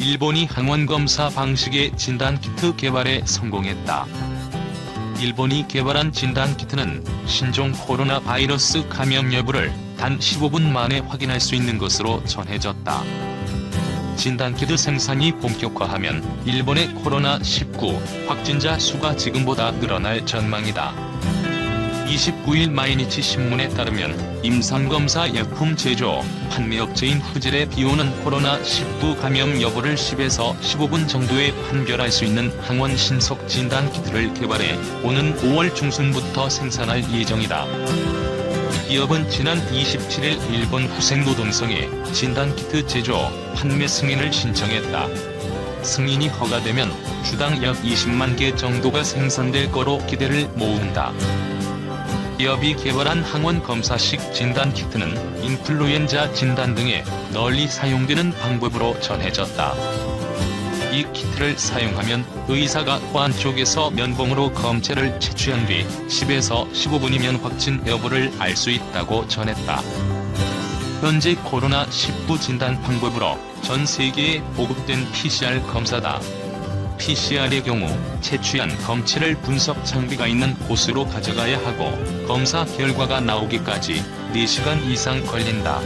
일본이 항원검사 방식의 진단키트 개발에 성공했다. 일본이 개발한 진단키트는 신종 코로나 바이러스 감염 여부를 단 15분 만에 확인할 수 있는 것으로 전해졌다. 진단키트 생산이 본격화하면 일본의 코로나19 확진자 수가 지금보다 늘어날 전망이다. 29일 마이니치 신문에 따르면 임상검사 약품 제조, 판매업체인 후젤에 비오는 코로나19 감염 여부를 10에서 15분 정도에 판별할 수 있는 항원 신속 진단키트를 개발해 오는 5월 중순부터 생산할 예정이다. 기업은 지난 27일 일본 후생노동성에 진단키트 제조, 판매 승인을 신청했다. 승인이 허가되면 주당 약 20만 개 정도가 생산될 거로 기대를 모은다. 기업이 개발한 항원 검사식 진단키트는 인플루엔자 진단 등에 널리 사용되는 방법으로 전해졌다. 이 키트를 사용하면 의사가 코 안쪽에서 면봉으로 검체를 채취한 뒤 10에서 15분이면 확진 여부를 알 수 있다고 전했다. 현재 코로나19 진단 방법으로 전 세계에 보급된 PCR 검사다. PCR의 경우 채취한 검체를 분석 장비가 있는 곳으로 가져가야 하고 검사 결과가 나오기까지 4시간 이상 걸린다.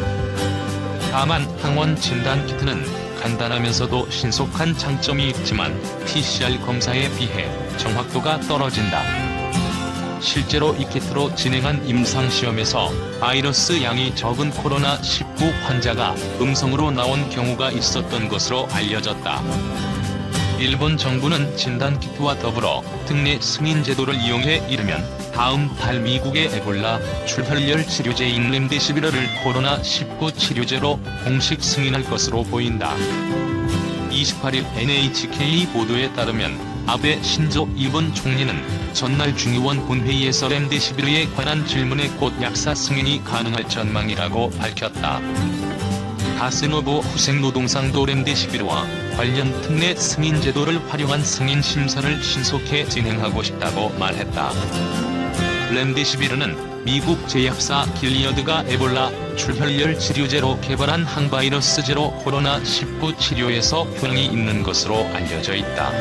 다만 항원 진단키트는 간단하면서도 신속한 장점이 있지만 PCR 검사에 비해 정확도가 떨어진다. 실제로 이 키트로 진행한 임상시험에서 바이러스 양이 적은 코로나19 환자가 음성으로 나온 경우가 있었던 것으로 알려졌다. 일본 정부는 진단키트와 더불어 특례 승인 제도를 이용해 이르면 다음 달 미국의 에볼라 출혈열 치료제인 렘데시비르를 코로나19 치료제로 공식 승인할 것으로 보인다. 28일 NHK 보도에 따르면 아베 신조 일본 총리는 전날 중의원 본회의에서 렘데시비르에 관한 질문에 곧 약사 승인이 가능할 전망이라고 밝혔다. 가스노부 후생노동상도 렘데시비르와 관련 특례 승인 제도를 활용한 승인 심사를 신속히 진행하고 싶다고 말했다. 렘데시비르는 미국 제약사 길리어드가 에볼라 출혈열 치료제로 개발한 항바이러스 제로 코로나19 치료에서 효능이 있는 것으로 알려져 있다.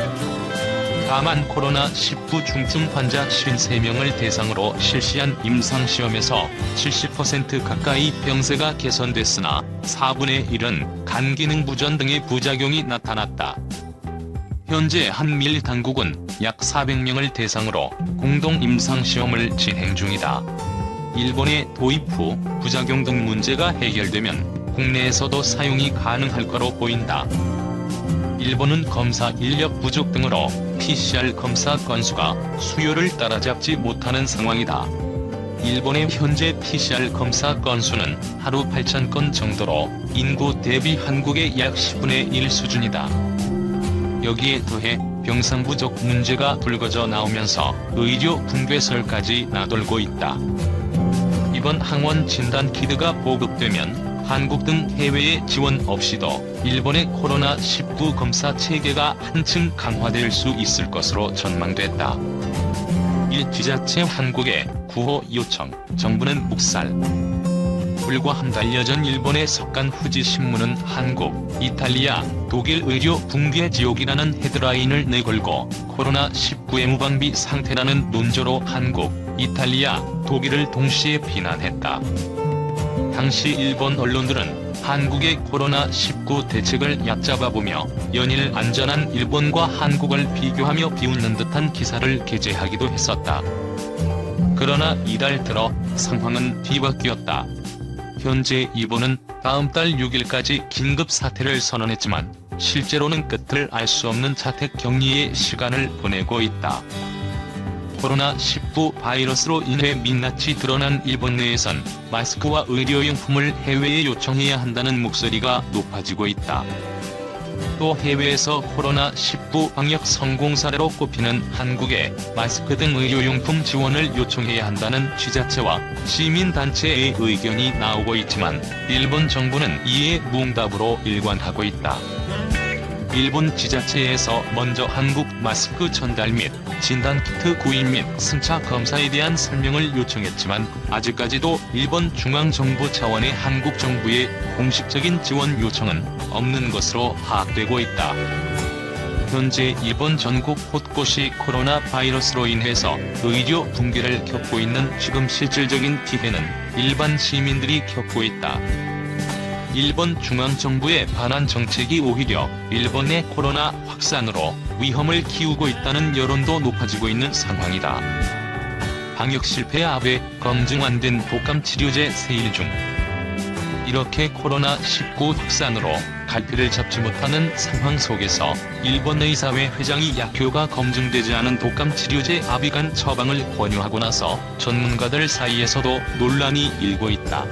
다만 코로나19 중증 환자 53명을 대상으로 실시한 임상시험에서 70% 가까이 병세가 개선됐으나 4분의 1은 간 기능 부전 등의 부작용이 나타났다. 현재 한미 당국은 약 400명을 대상으로 공동 임상시험을 진행 중이다. 일본의 도입 후 부작용 등 문제가 해결되면 국내에서도 사용이 가능할 거로 보인다. 일본은 검사 인력 부족 등으로 PCR 검사 건수가 수요를 따라잡지 못하는 상황이다. 일본의 현재 PCR 검사 건수는 하루 8,000건 정도로 인구 대비 한국의 약 10분의 1 수준이다. 여기에 더해 병상 부족 문제가 불거져 나오면서 의료 붕괴설까지 나돌고 있다. 이번 항원 진단 키트가 보급되면 한국 등 해외의 지원 없이도 일본의 코로나19 검사 체계가 한층 강화될 수 있을 것으로 전망됐다. 일 지자체 한국의 구호 요청, 정부는 묵살. 불과 한 달여 전 일본의 석간 후지 신문은 한국, 이탈리아, 독일 의료 붕괴 지옥이라는 헤드라인을 내걸고 코로나19의 무방비 상태라는 논조로 한국, 이탈리아, 독일을 동시에 비난했다. 당시 일본 언론들은 한국의 코로나19 대책을 얕잡아보며 연일 안전한 일본과 한국을 비교하며 비웃는 듯한 기사를 게재하기도 했었다. 그러나 이달 들어 상황은 뒤바뀌었다. 현재 일본은 다음 달 6일까지 긴급 사태를 선언했지만 실제로는 끝을 알 수 없는 자택 격리의 시간을 보내고 있다. 코로나19 바이러스로 인해 민낯이 드러난 일본 내에선 마스크와 의료용품을 해외에 요청해야 한다는 목소리가 높아지고 있다. 또 해외에서 코로나19 방역 성공 사례로 꼽히는 한국에 마스크 등 의료용품 지원을 요청해야 한다는 지자체와 시민단체의 의견이 나오고 있지만 일본 정부는 이에 무응답으로 일관하고 있다. 일본 지자체에서 먼저 한국 마스크 전달 및 진단키트 구입 및 승차 검사에 대한 설명을 요청했지만 아직까지도 일본 중앙정부 차원의 한국 정부의 공식적인 지원 요청은 없는 것으로 파악되고 있다. 현재 일본 전국 곳곳이 코로나 바이러스로 인해서 의료 붕괴를 겪고 있는 지금 실질적인 피해는 일반 시민들이 겪고 있다. 일본 중앙정부의 반환 정책이 오히려 일본의 코로나 확산으로 위험을 키우고 있다는 여론도 높아지고 있는 상황이다. 방역 실패 아베 검증 안 된 독감 치료제 세일 중. 이렇게 코로나19 확산으로 갈피를 잡지 못하는 상황 속에서 일본 의사회 회장이 약효가 검증되지 않은 독감 치료제 아비간 처방을 권유하고 나서 전문가들 사이에서도 논란이 일고 있다.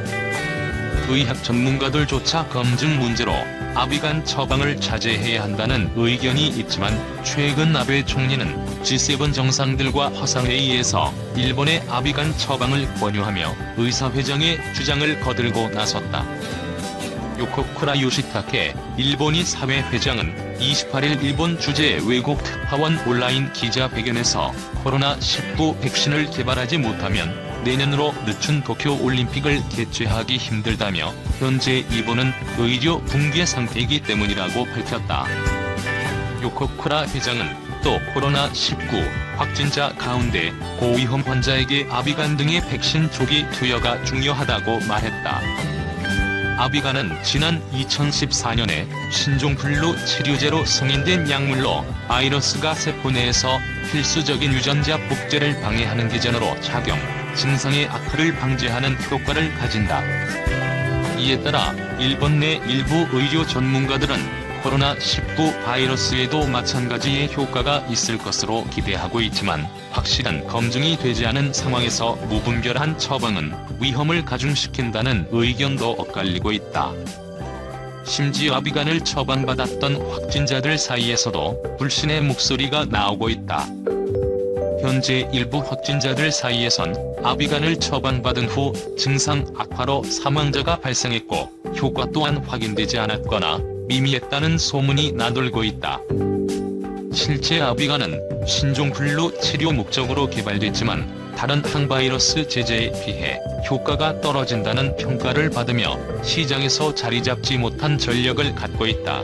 의학 전문가들조차 검증 문제로 아비간 처방을 자제해야 한다는 의견이 있지만 최근 아베 총리는 G7 정상들과 화상회의에서 일본의 아비간 처방을 권유하며 의사회장의 주장을 거들고 나섰다. 요코쿠라 요시타케 일본의 사회회장은 28일 일본 주재 외국 특파원 온라인 기자회견에서 코로나19 백신을 개발하지 못하면 내년으로 늦춘 도쿄올림픽을 개최하기 힘들다며 현재 일본은 의료 붕괴 상태이기 때문이라고 밝혔다. 요코쿠라 회장은 또 코로나19 확진자 가운데 고위험 환자에게 아비간 등의 백신 조기 투여가 중요하다고 말했다. 아비간은 지난 2014년에 신종플루 치료제로 승인된 약물로 바이러스가 세포 내에서 필수적인 유전자 복제를 방해하는 기전으로 작용, 증상의 악화를 방지하는 효과를 가진다. 이에 따라 일본 내 일부 의료 전문가들은 코로나19 바이러스에도 마찬가지의 효과가 있을 것으로 기대하고 있지만 확실한 검증이 되지 않은 상황에서 무분별한 처방은 위험을 가중시킨다는 의견도 엇갈리고 있다. 심지어 아비간을 처방받았던 확진자들 사이에서도 불신의 목소리가 나오고 있다. 현재 일부 확진자들 사이에선 아비간을 처방받은 후 증상 악화로 사망자가 발생했고 효과 또한 확인되지 않았거나 미미했다는 소문이 나돌고 있다. 실제 아비간은 신종플루 치료 목적으로 개발됐지만 다른 항바이러스 제제에 비해 효과가 떨어진다는 평가를 받으며 시장에서 자리 잡지 못한 전력을 갖고 있다.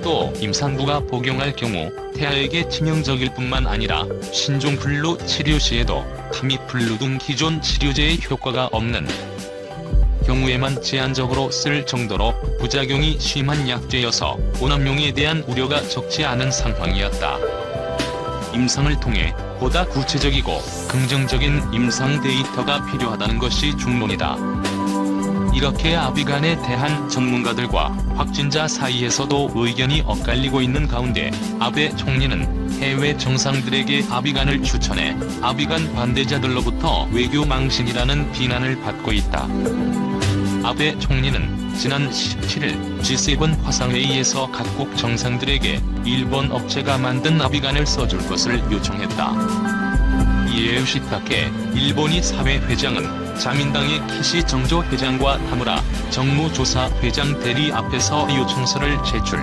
또 임산부가 복용할 경우 태아에게 치명적일 뿐만 아니라 신종플루 치료 시에도 타미플루 등 기존 치료제의 효과가 없는 경우에만 제한적으로 쓸 정도로 부작용이 심한 약제여서 오남용에 대한 우려가 적지 않은 상황이었다. 임상을 통해 보다 구체적이고 긍정적인 임상 데이터가 필요하다는 것이 중론이다. 이렇게 아비간에 대한 전문가들과 확진자 사이에서도 의견이 엇갈리고 있는 가운데 아베 총리는 해외 정상들에게 아비간을 추천해 아비간 반대자들로부터 외교 망신이라는 비난을 받고 있다. 아베 총리는 지난 17일 G7 화상회의에서 각국 정상들에게 일본 업체가 만든 아비간을 써줄 것을 요청했다. 이에 요시타케 일본의 사회회장은 자민당의 키시 정조 회장과 타무라 정무조사 회장 대리 앞에서 요청서를 제출.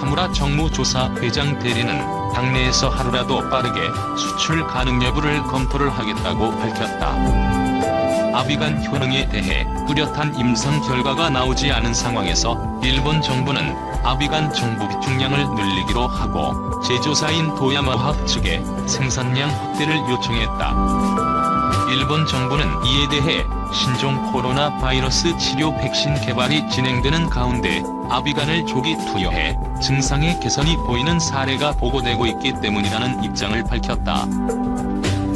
타무라 정무조사 회장 대리는 당내에서 하루라도 빠르게 수출 가능 여부를 검토를 하겠다고 밝혔다. 아비간 효능에 대해 뚜렷한 임상 결과가 나오지 않은 상황에서 일본 정부는 아비간 정부 비축량을 늘리기로 하고 제조사인 도야마 화학 측에 생산량 확대를 요청했다. 일본 정부는 이에 대해 신종 코로나 바이러스 치료 백신 개발이 진행되는 가운데 아비간을 조기 투여해 증상의 개선이 보이는 사례가 보고되고 있기 때문이라는 입장을 밝혔다.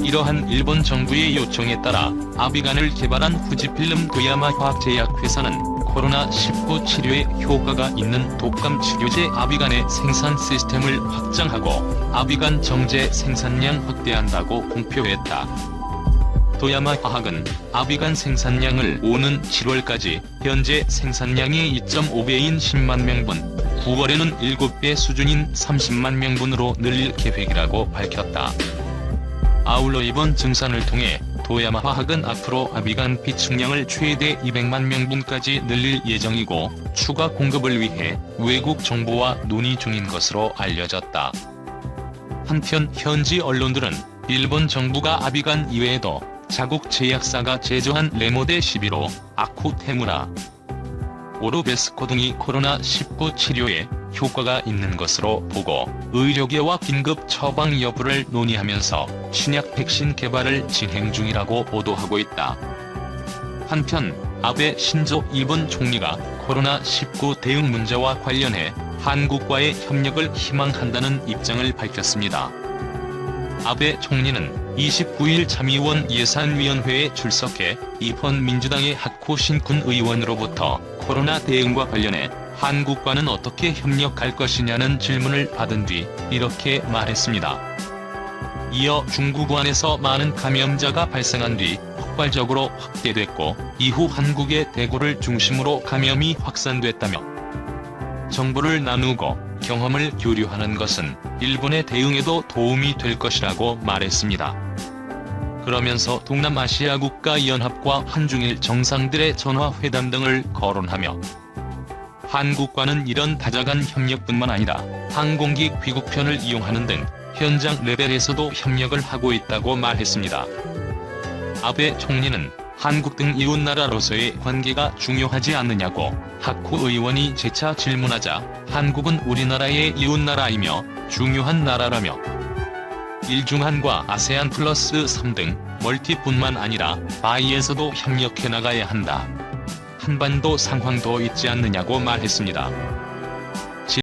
이러한 일본 정부의 요청에 따라 아비간을 개발한 후지필름 도야마 화학제약회사는 코로나19 치료에 효과가 있는 독감 치료제 아비간의 생산 시스템을 확장하고 아비간 정제 생산량 확대한다고 공표했다. 도야마 화학은 아비간 생산량을 오는 7월까지 현재 생산량의 2.5배인 10만 명분, 9월에는 7배 수준인 30만 명분으로 늘릴 계획이라고 밝혔다. 아울러 이번 증산을 통해 도야마화학은 앞으로 아비간 비축량을 최대 200만 명분까지 늘릴 예정이고 추가 공급을 위해 외국 정부와 논의 중인 것으로 알려졌다. 한편 현지 언론들은 일본 정부가 아비간 이외에도 자국 제약사가 제조한 레모데시비로, 아쿠테무라, 오르베스코 등이 코로나19 치료에 효과가 있는 것으로 보고 의료계와 긴급 처방 여부를 논의하면서 신약 백신 개발을 진행 중이라고 보도하고 있다. 한편 아베 신조 일본 총리가 코로나19 대응 문제와 관련해 한국과의 협력을 희망한다는 입장을 밝혔습니다. 아베 총리는 29일 참의원 예산위원회에 출석해 이번 민주당의 하쿠신군 의원으로부터 코로나 대응과 관련해 한국과는 어떻게 협력할 것이냐는 질문을 받은 뒤 이렇게 말했습니다. 이어 중국안에서 많은 감염자가 발생한 뒤 폭발적으로 확대됐고 이후 한국의 대구를 중심으로 감염이 확산됐다며 정보를 나누고 경험을 교류하는 것은 일본의 대응에도 도움이 될 것이라고 말했습니다. 그러면서 동남아시아 국가연합과 한중일 정상들의 전화회담 등을 거론하며 한국과는 이런 다자간 협력뿐만 아니라 항공기 귀국편을 이용하는 등 현장 레벨에서도 협력을 하고 있다고 말했습니다. 아베 총리는 한국 등 이웃나라로서의 관계가 중요하지 않느냐고 하쿠 의원이 재차 질문하자 한국은 우리나라의 이웃나라이며 중요한 나라라며 일중한과 아세안 플러스 3 등 멀티뿐만 아니라 바이에서도 협력해 나가야 한다. 한반도 상황도 있지 않느냐고 말했습니다.